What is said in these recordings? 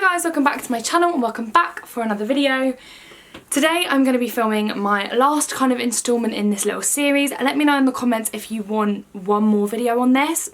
guys, welcome back to my channel and welcome back for another video. Today I'm going to be filming my last kind of installment in this little series. Let me know in the comments if you want one more video on this,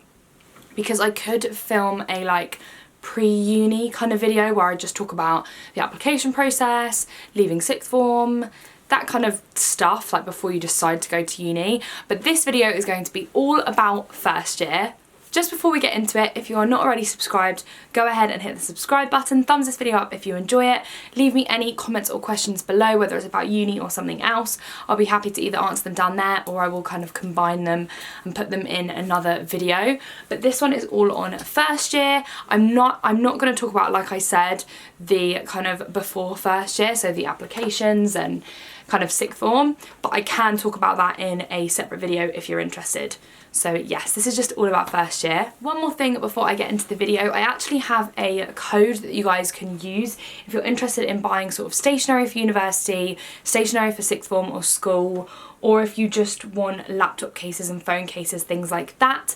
because I could film a like pre-uni kind of video where I just talk about the application process, leaving sixth form, that kind of stuff, like before you decide to go to uni. But this video is going to be all about first year. Just before we get into it, if you are not already subscribed, go ahead and hit the subscribe button, thumbs this video up if you enjoy it, leave me any comments or questions below, whether it's about uni or something else. I'll be happy to either answer them down there or I will kind of combine them and put them in another video. But this one is all on first year. I'm not going to talk about, like I said, the kind of before first year, so the applications and kind of sixth form, but I can talk about that in a separate video if you're interested. So yes, this is just all about first year. One more thing before I get into the video, I actually have a code that you guys can use if you're interested in buying sort of stationery for university, stationery for sixth form or school, or if you just want laptop cases and phone cases, things like that.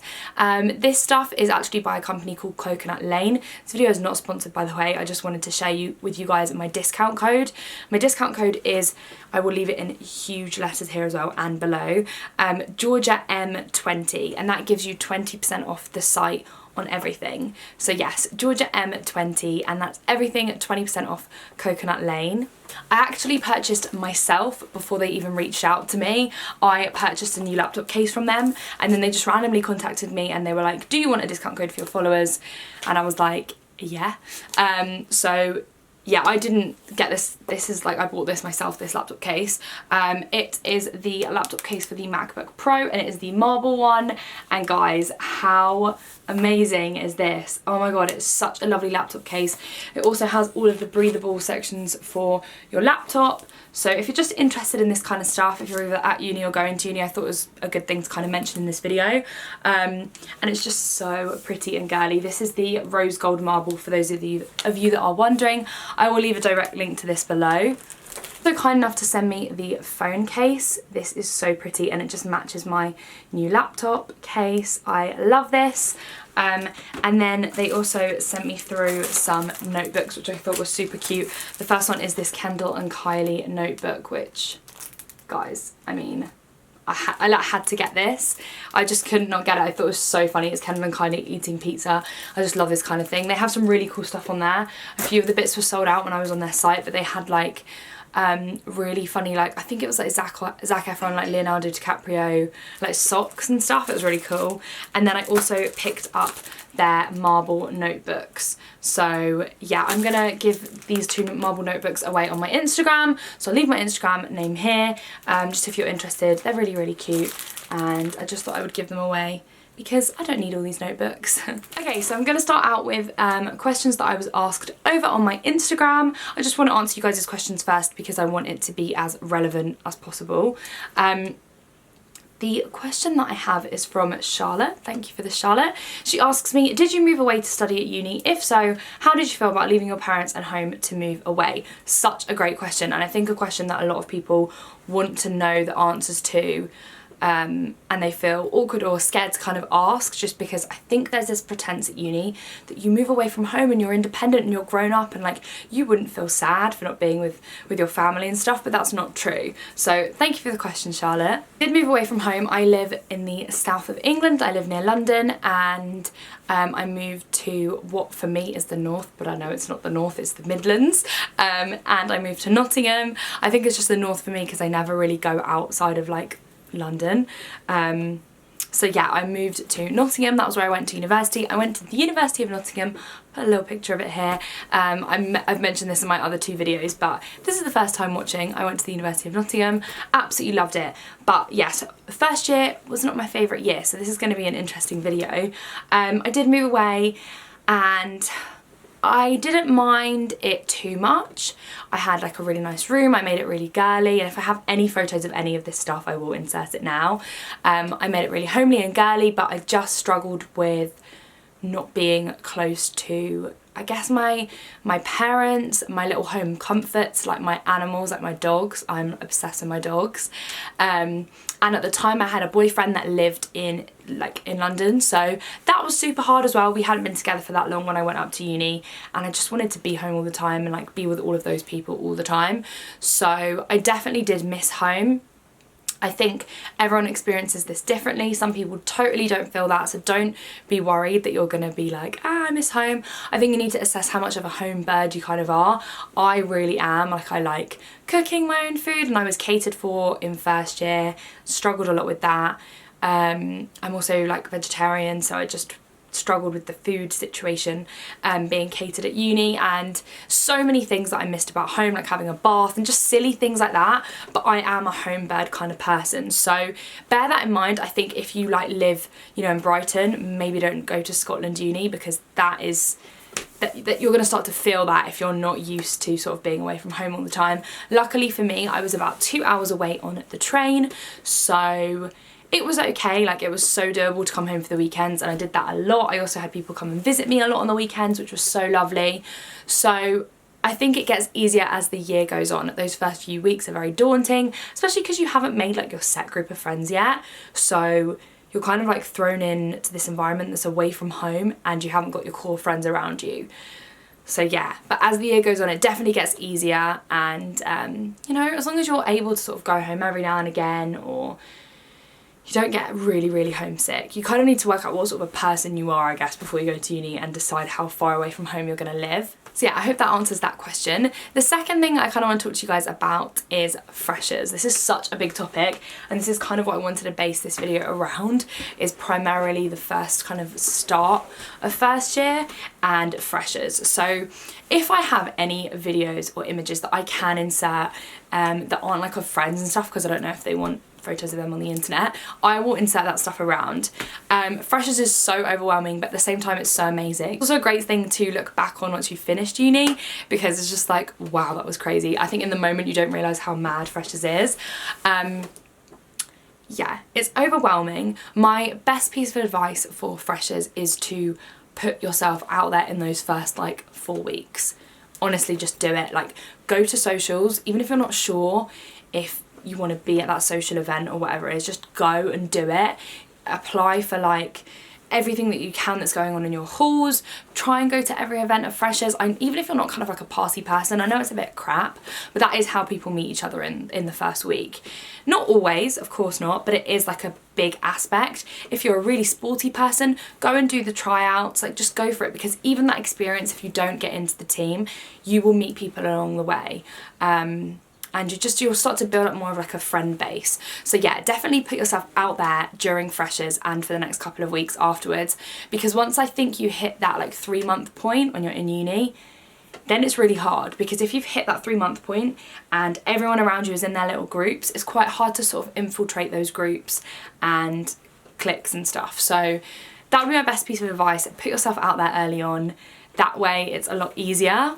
This stuff is actually by a company called Coconut Lane. This video is not sponsored, by the way. I just wanted to share with you guys my discount code. My discount code is, I will leave it in huge letters here as well and below, Georgia M20, and that gives you 20% off the site on everything. So yes, Georgia M20, and that's everything at 20% off Coconut Lane. I actually purchased myself before they even reached out to me. I purchased a new laptop case from them, and then they just randomly contacted me and they were like, do you want a discount code for your followers? And I was like, yeah. So yeah, I didn't get this. This is like, I bought this myself, this laptop case. It is the laptop case for the MacBook Pro, and it is the marble one. And guys, how amazing is this? Oh my god, it's such a lovely laptop case. It also has all of the breathable sections for your laptop. So if you're just interested in this kind of stuff, if you're either at uni or going to uni, I thought it was a good thing to kind of mention in this video. And it's just so pretty and girly. This is the rose gold marble, for those of you that are wondering. I will leave a direct link to this below. So kind enough to send me the phone case. This is so pretty and it just matches my new laptop case. I love this. And then they also sent me through some notebooks, which I thought was super cute. The first one is this Kendall and Kylie notebook, which, guys, I mean, I had to get this. I just could not get it. I thought it was so funny. It's Kendall and Kylie eating pizza. I just love this kind of thing. They have some really cool stuff on there. A few of the bits were sold out when I was on their site, but they had like really funny, like I think it was like Zac Efron, like Leonardo DiCaprio, like socks and stuff. It was really cool. And then I also picked up their marble notebooks. So yeah, I'm gonna give these two marble notebooks away on my Instagram. So I'll leave my Instagram name here, just if you're interested. They're really, really cute, and I just thought I would give them away because I don't need all these notebooks. Okay, so I'm going to start out with questions that I was asked over on my Instagram. I just want to answer you guys' questions first because I want it to be as relevant as possible. The question that I have is from Charlotte. Thank you for this, Charlotte. She asks me, did you move away to study at uni? If so, how did you feel about leaving your parents and home to move away? Such a great question, and I think a question that a lot of people want to know the answers to. And they feel awkward or scared to kind of ask, just because I think there's this pretense at uni that you move away from home and you're independent and you're grown up and like you wouldn't feel sad for not being with your family and stuff, but that's not true. So thank you for the question, Charlotte. I did move away from home. I live in the south of England. I live near London, and I moved to what for me is the north, but I know it's not the north, it's the Midlands. And I moved to Nottingham. I think it's just the north for me because I never really go outside of like London. So yeah, I moved to Nottingham. That was where I went to university. I went to the University of Nottingham. Put a little picture of it here. I've mentioned this in my other two videos, but this is the first time watching. I went to the University of Nottingham. Absolutely loved it. But yes, first year was not my favourite year, so this is going to be an interesting video. I did move away and I didn't mind it too much. I had like a really nice room. I made it really girly, and if I have any photos of any of this stuff, I will insert it now. I made it really homely and girly, but I just struggled with not being close to I guess my parents, my little home comforts, like my animals, like my dogs. I'm obsessed with my dogs. And at the time I had a boyfriend that lived in London, so that was super hard as well. We hadn't been together for that long when I went up to uni, and I just wanted to be home all the time and like be with all of those people all the time. So I definitely did miss home. I think everyone experiences this differently. Some people totally don't feel that, so don't be worried that you're gonna be like, I miss home. I think you need to assess how much of a home bird you kind of are. I really am. Like, I like cooking my own food, and I was catered for in first year, struggled a lot with that. I'm also like vegetarian, so I just struggled with the food situation being catered at uni, and so many things that I missed about home, like having a bath and just silly things like that. But I am a home bird kind of person, so bear that in mind. I think if you like live, you know, in Brighton, maybe don't go to Scotland uni, because that you're going to start to feel that if you're not used to sort of being away from home all the time. Luckily for me, I was about 2 hours away on the train, so it was okay. Like, it was so doable to come home for the weekends, and I did that a lot. I also had people come and visit me a lot on the weekends, which was so lovely. So I think it gets easier as the year goes on. Those first few weeks are very daunting, especially because you haven't made like your set group of friends yet. So you're kind of like thrown in to this environment that's away from home, and you haven't got your core friends around you. So yeah, but as the year goes on, it definitely gets easier, and you know, as long as you're able to sort of go home every now and again, or you don't get really, really homesick. You kind of need to work out what sort of a person you are, I guess, before you go to uni, and decide how far away from home you're going to live. So yeah, I hope that answers that question. The second thing I kind of want to talk to you guys about is freshers. This is such a big topic, and this is kind of what I wanted to base this video around, is primarily the first kind of start of first year and freshers. So if I have any videos or images that I can insert that aren't like of friends and stuff, because I don't know if they want photos of them on the internet, I will insert that stuff around. Freshers is so overwhelming, but at the same time it's so amazing. It's also a great thing to look back on once you've finished uni, because it's just like, wow, that was crazy. I think in the moment you don't realise how mad freshers is. Yeah, it's overwhelming. My best piece of advice for freshers is to put yourself out there in those first like 4 weeks. Honestly, just do it. Like, go to socials, even if you're not sure if you want to be at that social event or whatever it is, just go and do it. Apply for like everything that you can that's going on in your halls. Try and go to every event of freshers. Even if you're not kind of like a party person, I know it's a bit crap, but that is how people meet each other in the first week. Not always, of course not, but it is like a big aspect. If you're a really sporty person, go and do the tryouts, like just go for it, because even that experience, if you don't get into the team, you will meet people along the way. And you'll start to build up more of like a friend base. So yeah, definitely put yourself out there during freshers and for the next couple of weeks afterwards, because once I think you hit that like 3-month point when you're in uni, then it's really hard, because if you've hit that 3-month point and everyone around you is in their little groups, it's quite hard to sort of infiltrate those groups and cliques and stuff. So that would be my best piece of advice. Put yourself out there early on. That way it's a lot easier.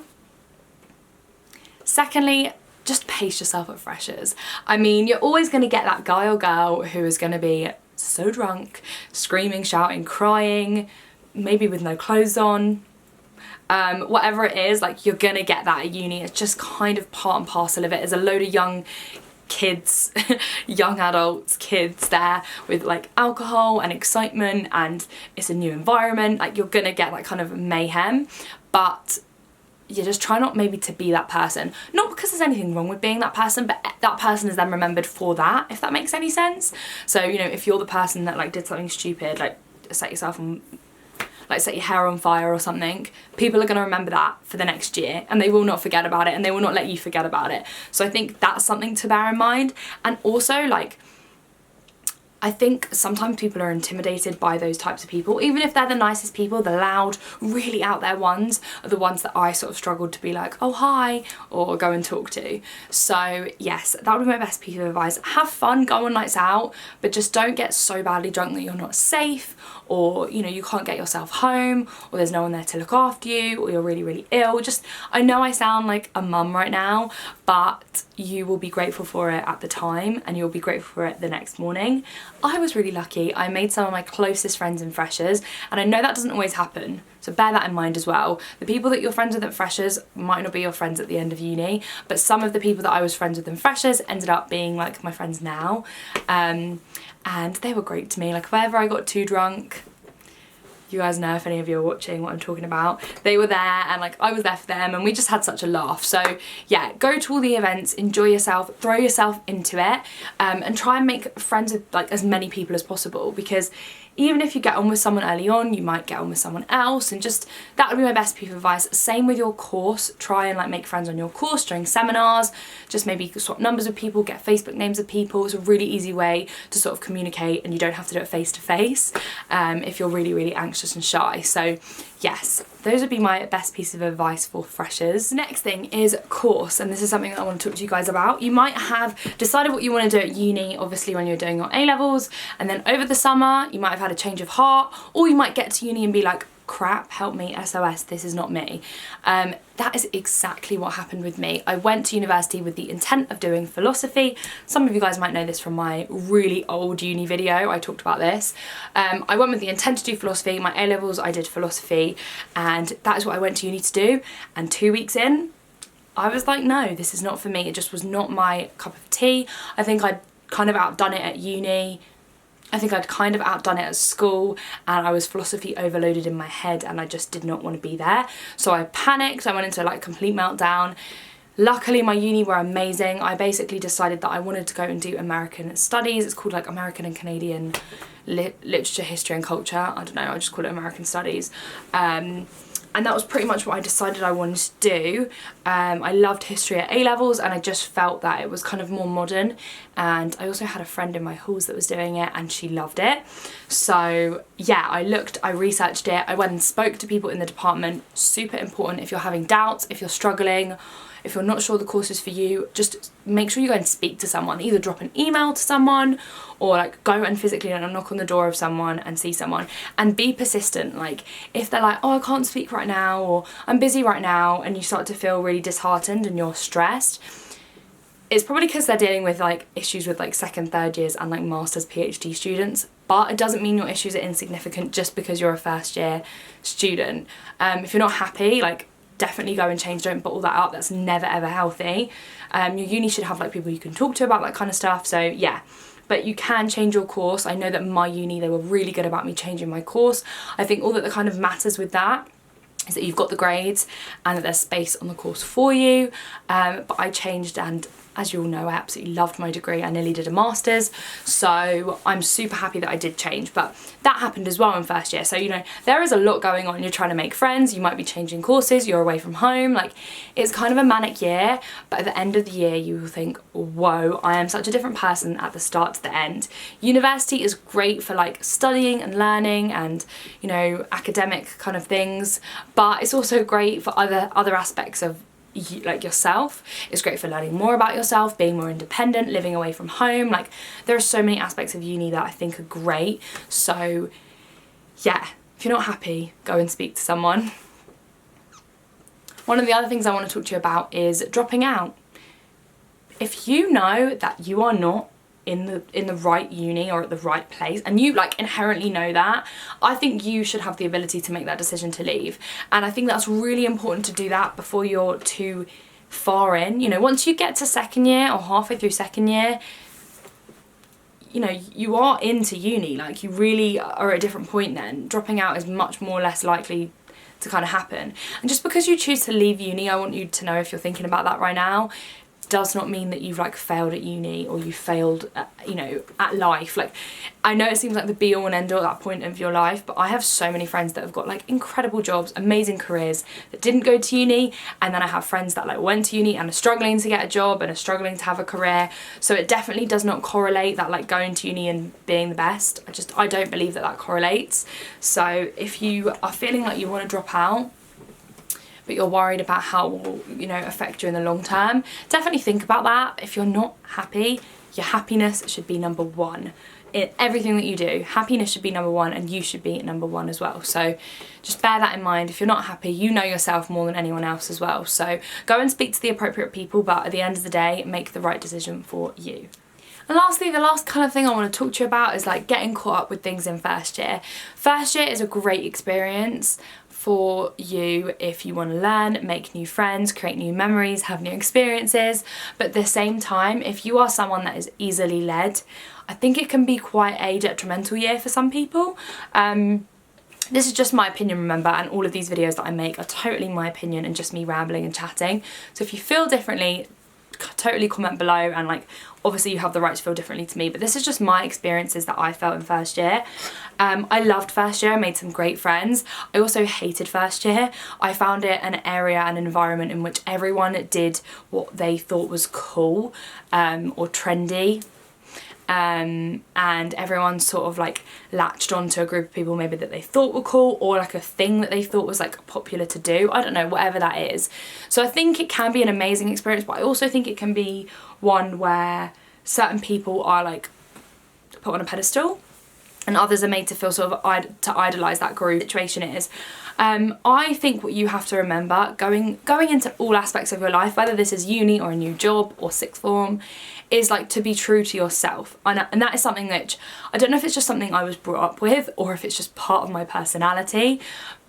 Secondly, just pace yourself at freshers. I mean, you're always going to get that guy or girl who is going to be so drunk, screaming, shouting, crying, maybe with no clothes on. Whatever it is, like, you're going to get that at uni. It's just kind of part and parcel of it. There's a load of young kids, young adults, kids there with like alcohol and excitement, and it's a new environment. Like, you're going to get that kind of mayhem, but you just try not maybe to be that person. Not because there's anything wrong with being that person, but that person is then remembered for that, if that makes any sense. So, you know, if you're the person that like did something stupid, like set yourself on, like set your hair on fire or something, people are going to remember that for the next year, and they will not forget about it, and they will not let you forget about it. So I think that's something to bear in mind. And also, like, I think sometimes people are intimidated by those types of people, even if they're the nicest people. The loud, really out there ones are the ones that I sort of struggled to be like, oh hi, or go and talk to. So yes, that would be my best piece of advice. Have fun, go on nights out, but just don't get so badly drunk that you're not safe, or, you know, you can't get yourself home, or there's no one there to look after you, or you're really, really ill. Just, I know I sound like a mum right now, but you will be grateful for it at the time, and you'll be grateful for it the next morning. I was really lucky. I made some of my closest friends in freshers, and I know that doesn't always happen, so bear that in mind as well. The people that you're friends with at freshers might not be your friends at the end of uni, but some of the people that I was friends with in freshers ended up being like my friends now, and they were great to me. Like if ever I got too drunk, you guys know, if any of you are watching what I'm talking about, they were there and like I was there for them, and we just had such a laugh. So yeah, go to all the events, enjoy yourself, throw yourself into it, and try and make friends with like as many people as possible, because even if you get on with someone early on, you might get on with someone else, and just that would be my best piece of advice. Same with your course, try and like make friends on your course during seminars, just maybe swap numbers with people, get Facebook names of people. It's a really easy way to sort of communicate, and you don't have to do it face to face if you're really anxious and shy. So yes, those would be my best piece of advice for freshers. The next thing is course, and this is something that I want to talk to you guys about. You might have decided what you want to do at uni, obviously when you're doing your A-levels, and then over the summer you might have had a change of heart, or you might get to uni and be like, crap, help me, SOS, this is not me. That is exactly what happened with me. I went to university with the intent of doing philosophy. Some of you guys might know this from my really old uni video, I talked about this. I went with the intent to do philosophy. My A-levels, I did philosophy, and that is what I went to uni to do. And 2 weeks in, I was like, no, this is not for me. It just was not my cup of tea. I think I'd kind of outdone it at uni. I think I'd kind of outdone it at school, and I was philosophy overloaded in my head, and I just did not want to be there. So I panicked, I went into like complete meltdown. Luckily my uni were amazing. I basically decided that I wanted to go and do American studies. It's called like American and Canadian literature, history and culture. I don't know, I just call it American studies. And that was pretty much what I decided I wanted to do. I loved history at A-levels, and I just felt that it was kind of more modern, and I also had a friend in my halls that was doing it and she loved it. So yeah, I researched it, I went and spoke to people in the department. Super important if you're having doubts, if you're struggling, if you're not sure the course is for you, just make sure you go and speak to someone. Either drop an email to someone, or like go and physically knock on the door of someone and see someone, and be persistent. Like if they're like, oh, I can't speak right now, or I'm busy right now, and you start to feel really disheartened and you're stressed, it's probably because they're dealing with like issues with like second, third years and like master's, PhD students. But it doesn't mean your issues are insignificant just because you're a first year student. If you're not happy, like definitely go and change, don't bottle that up, that's never ever healthy. Your uni should have like people you can talk to about that kind of stuff, so yeah. But you can change your course. I know that my uni, they were really good about me changing my course. I think all that kind of matters with that is that you've got the grades and that there's space on the course for you. But I changed, and as you all know, I absolutely loved my degree. I nearly did a master's, so I'm super happy that I did change. But that happened as well in first year. So, you know, there is a lot going on. You're trying to make friends, you might be changing courses, you're away from home. Like, it's kind of a manic year, but at the end of the year, you will think, whoa, I am such a different person at the start to the end. University is great for like studying and learning and, you know, academic kind of things, but it's also great for other aspects of like yourself. It's great for learning more about yourself, being more independent, living away from home. Like, there are so many aspects of uni that I think are great. So yeah, if you're not happy, go and speak to someone. One of the other things I want to talk to you about is dropping out. If you know that you are not in the right uni or at the right place, and you like inherently know that, I think you should have the ability to make that decision to leave. And I think that's really important to do that before you're too far in. You know, once you get to second year or halfway through second year, you know, you are into uni, like you really are at a different point then. Dropping out is much more less likely to kind of happen. And just because you choose to leave uni, I want you to know, if you're thinking about that right now, does not mean that you've like failed at uni or you failed at, you know, at life. Like, I know it seems like the be all and end all at that point of your life, but I have so many friends that have got like incredible jobs, amazing careers, that didn't go to uni, and then I have friends that like went to uni and are struggling to get a job and are struggling to have a career. So it definitely does not correlate, that like going to uni and being the best. I don't believe that that correlates. So if you are feeling like you want to drop out, but you're worried about how it will, you know, affect you in the long term, definitely think about that. If you're not happy, your happiness should be number one. In everything that you do, happiness should be number one, and you should be number one as well. So just bear that in mind. If you're not happy, you know yourself more than anyone else as well. So go and speak to the appropriate people, but at the end of the day, make the right decision for you. And lastly, the last kind of thing I want to talk to you about is like getting caught up with things in first year. First year is a great experience for you if you want to learn, make new friends, create new memories, have new experiences. But at the same time, if you are someone that is easily led, I think it can be quite a detrimental year for some people. This is just my opinion, remember, and all of these videos that I make are totally my opinion and just me rambling and chatting. So if you feel differently, totally comment below, and like obviously you have the right to feel differently to me, but this is just my experiences that I felt in first year. I loved first year, I made some great friends. I also hated first year. I found it an area and an environment in which everyone did what they thought was cool or trendy. And everyone sort of like latched onto a group of people maybe that they thought were cool, or like a thing that they thought was like popular to do. I don't know, whatever that is. So I think it can be an amazing experience, but I also think it can be one where certain people are like put on a pedestal and others are made to feel sort of to idolise that group. Situation is, I think what you have to remember going into all aspects of your life, whether this is uni or a new job or sixth form, is like to be true to yourself. And that is something that, I don't know if it's just something I was brought up with or if it's just part of my personality,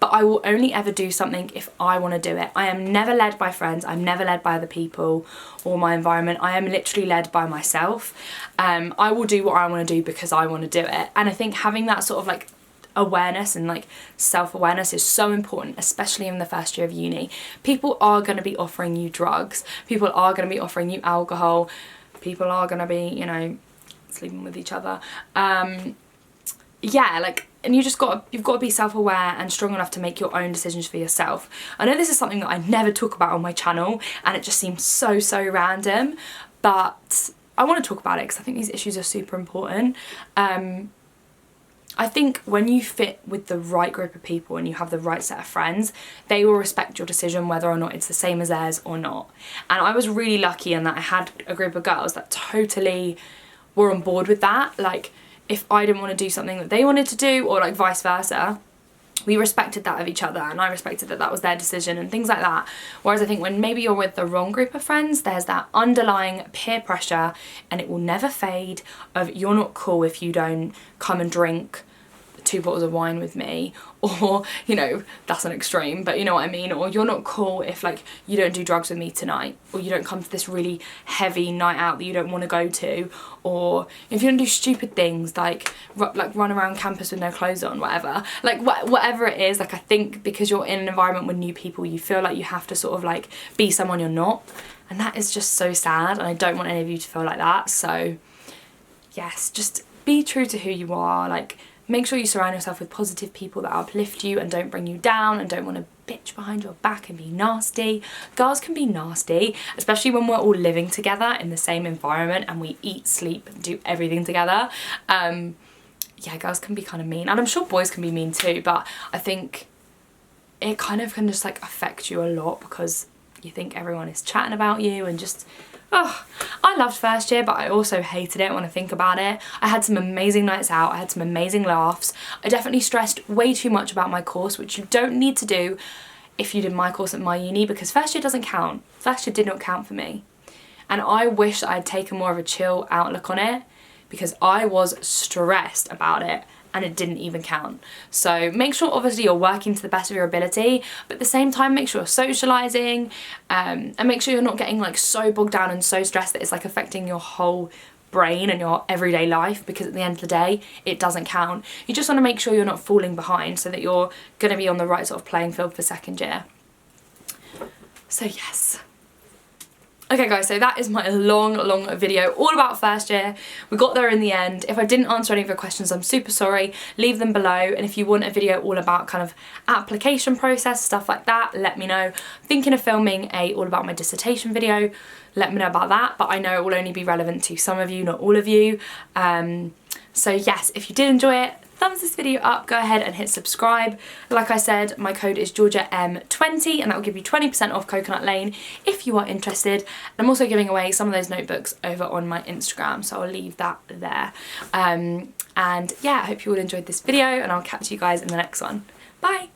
but I will only ever do something if I want to do it. I am never led by friends, I'm never led by other people or my environment. I am literally led by myself. I will do what I want to do because I want to do it. And I think having that sort of like awareness and like self-awareness is so important, especially in the first year of uni. People are going to be offering you drugs, people are going to be offering you alcohol, people are going to be, you know, sleeping with each other. Yeah, like, and you've got to be self-aware and strong enough to make your own decisions for yourself. I know this is something that I never talk about on my channel and it just seems so random, but I want to talk about it because I think these issues are super important. I think when you fit with the right group of people and you have the right set of friends, they will respect your decision whether or not it's the same as theirs or not. And I was really lucky in that I had a group of girls that totally were on board with that. Like, if I didn't want to do something that they wanted to do, or like vice versa, we respected that of each other and I respected that that was their decision and things like that. Whereas I think when maybe you're with the wrong group of friends, there's that underlying peer pressure and it will never fade of you're not cool if you don't come and drink 2 bottles of wine with me, or, you know, that's an extreme, but you know what I mean, or you're not cool if like you don't do drugs with me tonight, or you don't come to this really heavy night out that you don't want to go to, or if you don't do stupid things like run around campus with no clothes on, whatever, like whatever it is. Like, I think because you're in an environment with new people, you feel like you have to sort of like be someone you're not, and that is just so sad, and I don't want any of you to feel like that. So yes, just be true to who you are. Like, make sure you surround yourself with positive people that uplift you and don't bring you down and don't want to bitch behind your back and be nasty. Girls can be nasty, especially when we're all living together in the same environment and we eat, sleep, and do everything together. Yeah, girls can be kind of mean, and I'm sure boys can be mean too, but I think it kind of can just like affect you a lot because you think everyone is chatting about you and just... Oh, I loved first year, but I also hated it when I think about it. I had some amazing nights out, I had some amazing laughs. I definitely stressed way too much about my course, which you don't need to do if you did my course at my uni, because first year doesn't count. First year did not count for me. And I wish I'd taken more of a chill outlook on it because I was stressed about it and it didn't even count. So make sure obviously you're working to the best of your ability, but at the same time make sure you're socialising, and make sure you're not getting like so bogged down and so stressed that it's like affecting your whole brain and your everyday life, because at the end of the day it doesn't count. You just want to make sure you're not falling behind so that you're going to be on the right sort of playing field for second year. So yes. Okay guys, so that is my long video all about first year. We got there in the end. If I didn't answer any of your questions, I'm super sorry. Leave them below, and if you want a video all about kind of application process, stuff like that, let me know. I'm thinking of filming a all about my dissertation video. Let me know about that, but I know it will only be relevant to some of you, not all of you. So yes, if you did enjoy it, thumbs this video up, go ahead and hit subscribe. Like I said, my code is GeorgiaM20 and that will give you 20% off Coconut Lane if you are interested. And I'm also giving away some of those notebooks over on my Instagram, so I'll leave that there. And yeah, I hope you all enjoyed this video and I'll catch you guys in the next one. Bye!